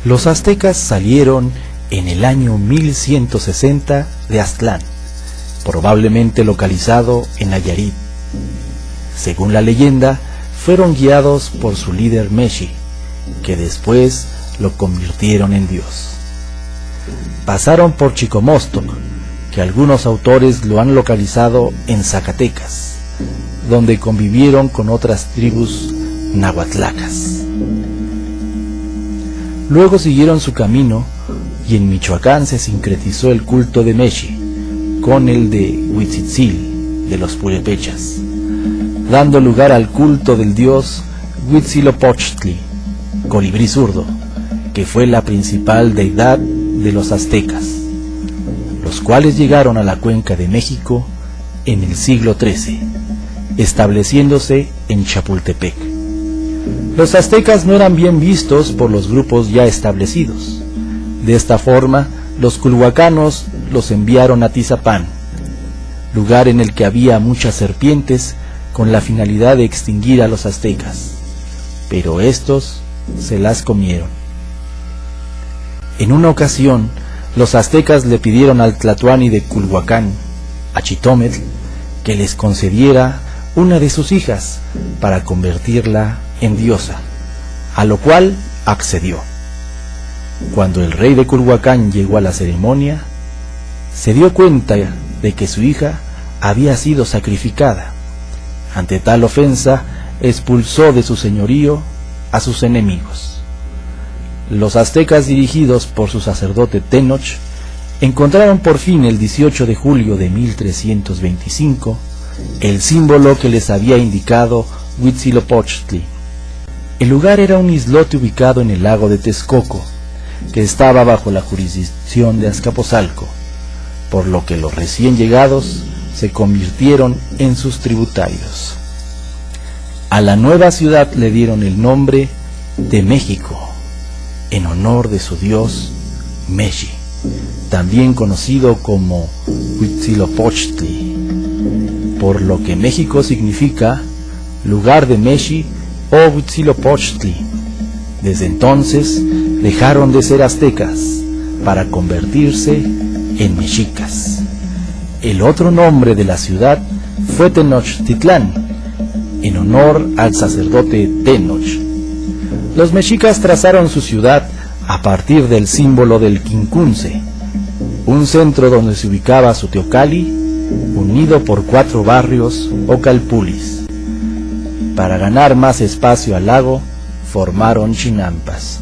Los aztecas salieron en el año 1160 de Aztlán, probablemente localizado en Nayarit. Según la leyenda, fueron guiados por su líder Meshi, que después lo convirtieron en dios. Pasaron por Chicomostoc, que algunos autores lo han localizado en Zacatecas, donde convivieron con otras tribus nahuatlacas. Luego siguieron su camino y en Michoacán se sincretizó el culto de Meshi con el de Huitzitzil de los purépechas, dando lugar al culto del dios Huitzilopochtli, colibrí zurdo, que fue la principal deidad de los aztecas, los cuales llegaron a la cuenca de México en el siglo XIII, estableciéndose en Chapultepec. Los aztecas no eran bien vistos por los grupos ya establecidos. De esta forma, los culhuacanos los enviaron a Tizapán, lugar en el que había muchas serpientes, con la finalidad de extinguir a los aztecas, pero estos se las comieron. En una ocasión, los aztecas le pidieron al tlatoani de Culhuacán, Achitometl, que les concediera una de sus hijas para convertirla en diosa, a lo cual accedió. Cuando el rey de Culhuacán llegó a la ceremonia, se dio cuenta de que su hija había sido sacrificada. Ante tal ofensa, expulsó de su señorío a sus enemigos. Los aztecas, dirigidos por su sacerdote Tenoch, encontraron por fin el 18 de julio de 1325 el símbolo que les había indicado Huitzilopochtli. El lugar era un islote ubicado en el lago de Texcoco, que estaba bajo la jurisdicción de Azcapotzalco, por lo que los recién llegados se convirtieron en sus tributarios. A la nueva ciudad le dieron el nombre de México, en honor de su dios Meshi, también conocido como Huitzilopochtli, por lo que México significa lugar de Meshi o Huitzilopochtli. Desde entonces dejaron de ser aztecas para convertirse en mexicas. El otro nombre de la ciudad fue Tenochtitlán, en honor al sacerdote Tenoch. Los mexicas trazaron su ciudad a partir del símbolo del quincunce, un centro donde se ubicaba su teocalli, unido por 4 barrios o calpulis. Para ganar más espacio al lago, formaron chinampas.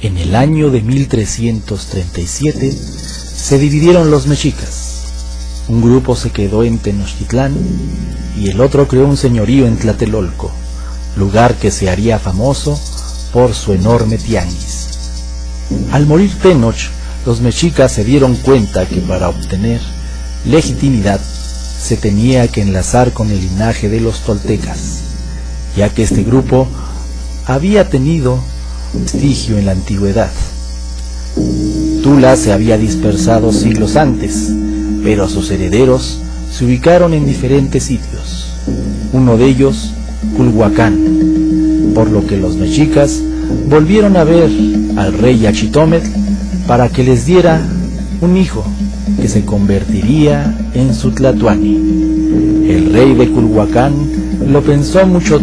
En el año de 1337 se dividieron los mexicas. Un grupo se quedó en Tenochtitlán y el otro creó un señorío en Tlatelolco, lugar que se haría famoso por su enorme tianguis. Al morir Tenoch, los mexicas se dieron cuenta que para obtener legitimidad se tenía que enlazar con el linaje de los toltecas, ya que este grupo había tenido prestigio en la antigüedad. Tula se había dispersado siglos antes, pero sus herederos se ubicaron en diferentes sitios, uno de ellos Culhuacán, por lo que los mexicas volvieron a ver al rey Achitometl para que les diera un hijo que se convertiría en su tlatoani. El rey de Culhuacán lo pensó mucho,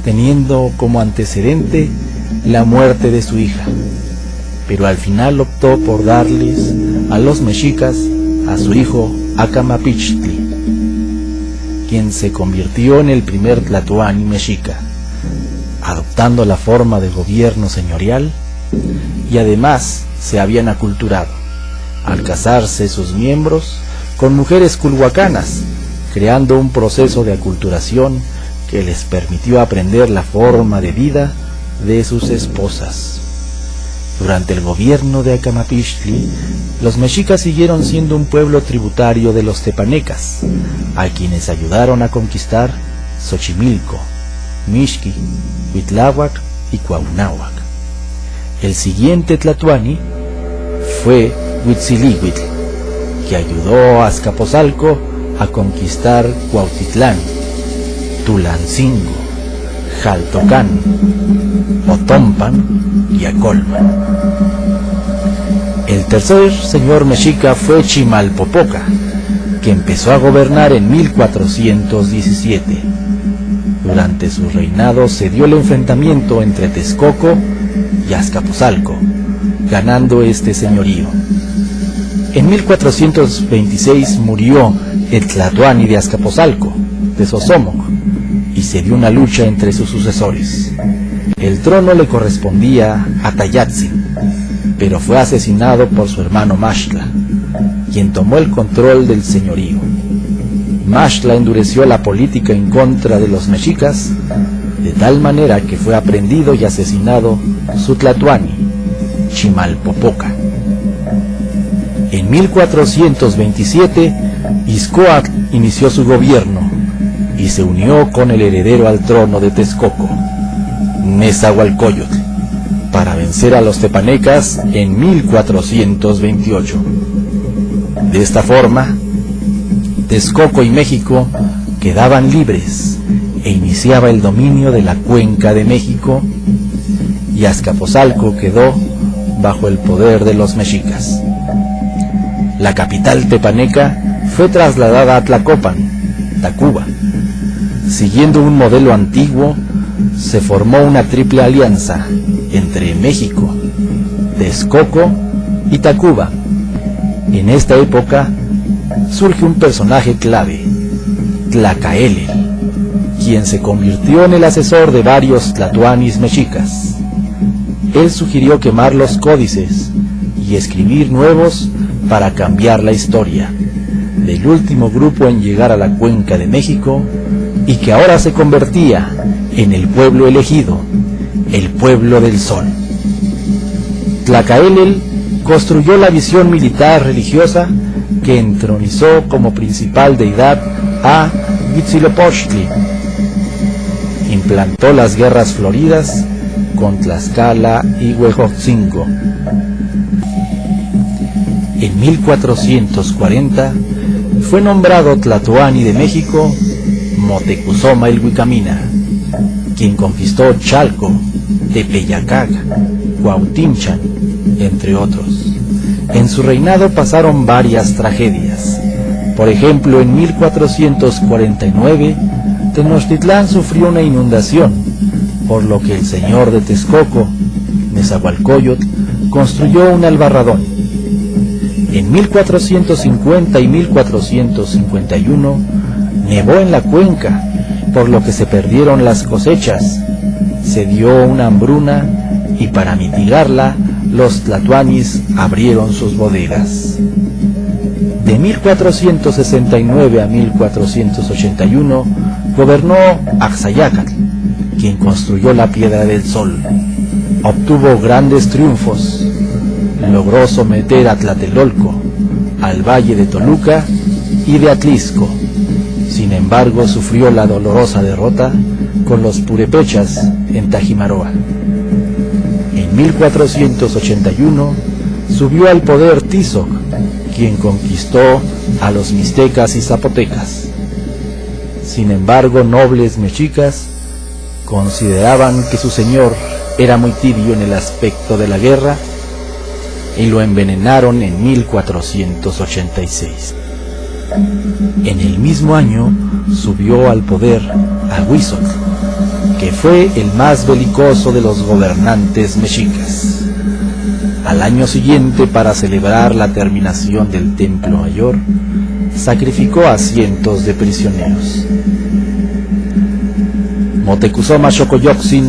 teniendo como antecedente la muerte de su hija, pero al final optó por darles a los mexicas a su hijo Acamapichtli, quien se convirtió en el primer tlatoani mexica, adoptando la forma de gobierno señorial, y además se habían aculturado, al casarse sus miembros con mujeres culhuacanas, creando un proceso de aculturación que les permitió aprender la forma de vida de sus esposas. Durante el gobierno de Acamapichtli, los mexicas siguieron siendo un pueblo tributario de los tepanecas, a quienes ayudaron a conquistar Xochimilco, Mixqui, Huitláhuac y Cuauhnáhuac. El siguiente tlatoani fue Huitzilihuitl, que ayudó a Azcapotzalco a conquistar Cuautitlán, Tulancingo, Jaltocán, Ampan y a Colman. El tercer señor mexica fue Chimalpopoca, que empezó a gobernar en 1417. Durante su reinado se dio el enfrentamiento entre Texcoco y Azcapotzalco, ganando este señorío. En 1426 murió el Tlatoani de Azcapotzalco, de Sosomoc, y se dio una lucha entre sus sucesores. El trono le correspondía a Tayatzin, pero fue asesinado por su hermano Maxtla, quien tomó el control del señorío. Maxtla endureció la política en contra de los mexicas, de tal manera que fue aprendido y asesinado su Tlatoani, Chimalpopoca. En 1427, Ixcoatl inició su gobierno y se unió con el heredero al trono de Texcoco, Nezahualcóyotl, para vencer a los tepanecas en 1428. De esta forma, Texcoco y México quedaban libres e iniciaba el dominio de la Cuenca de México, y Azcapotzalco quedó bajo el poder de los mexicas. La capital tepaneca fue trasladada a Tlacopan, Tacuba. Siguiendo un modelo antiguo, se formó una triple alianza entre México, Texcoco y Tacuba. En esta época surge un personaje clave, Tlacaelel, quien se convirtió en el asesor de varios tlatoanis mexicas. Él sugirió quemar los códices y escribir nuevos para cambiar la historia del último grupo en llegar a la Cuenca de México, y que ahora se convertía en el pueblo elegido, el pueblo del sol. Tlacaelel construyó la visión militar religiosa que entronizó como principal deidad a Huitzilopochtli. Implantó las guerras floridas con Tlaxcala y Huejotzingo. En 1440 fue nombrado Tlatoani de México Motecuzoma el Huicamina, quien conquistó Chalco, Tepeyacac, Cuautinchan, entre otros. En su reinado pasaron varias tragedias. Por ejemplo, en 1449, Tenochtitlán sufrió una inundación, por lo que el señor de Texcoco, Nezahualcóyotl, construyó un albarradón. En 1450 y 1451 nevó en la cuenca, por lo que se perdieron las cosechas. Se dio una hambruna y para mitigarla, los tlatoanis abrieron sus bodegas. De 1469 a 1481 gobernó Axayácatl, quien construyó la Piedra del Sol. Obtuvo grandes triunfos. Logró someter a Tlatelolco, al valle de Toluca y de Atlisco. Sin embargo, sufrió la dolorosa derrota con los purépechas en Tajimaroa. En 1481 subió al poder Tizoc, quien conquistó a los mixtecas y zapotecas. Sin embargo, nobles mexicas consideraban que su señor era muy tibio en el aspecto de la guerra y lo envenenaron en 1486. En el mismo año subió al poder a Huizotl, que fue el más belicoso de los gobernantes mexicas. Al año siguiente, para celebrar la terminación del Templo Mayor, sacrificó a cientos de prisioneros. Motecuzoma Xocoyotzin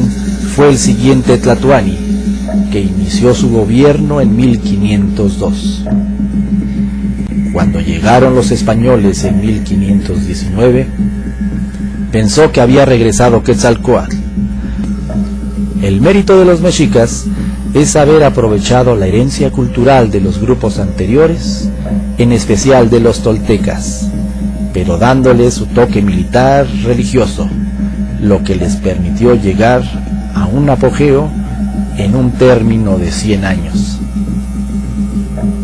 fue el siguiente tlatoani, que inició su gobierno en 1502. Cuando llegaron los españoles en 1519, pensó que había regresado Quetzalcóatl. El mérito de los mexicas es haber aprovechado la herencia cultural de los grupos anteriores, en especial de los toltecas, pero dándole su toque militar religioso, lo que les permitió llegar a un apogeo en un término de 100 años.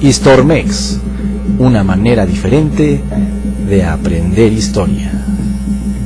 Histormex, una manera diferente de aprender historia.